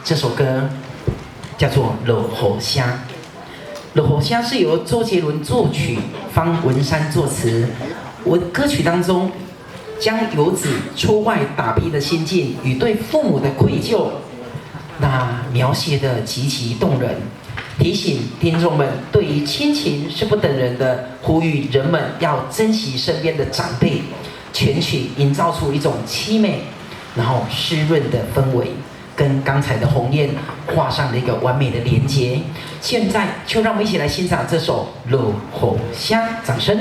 这首歌叫做《落雨声》。《落雨声》是由周杰伦作曲，方文山作词。歌曲当中将游子出外打拼的心境与对父母的愧疚，那描写的极其动人，提醒听众们对于亲情是不等人的，呼吁人们要珍惜身边的长辈。全曲营造出一种凄美，然后湿润的氛围，跟刚才的《鸿雁》画上了一个完美的连结。现在就让我们一起来欣赏这首《落雨声》，掌声。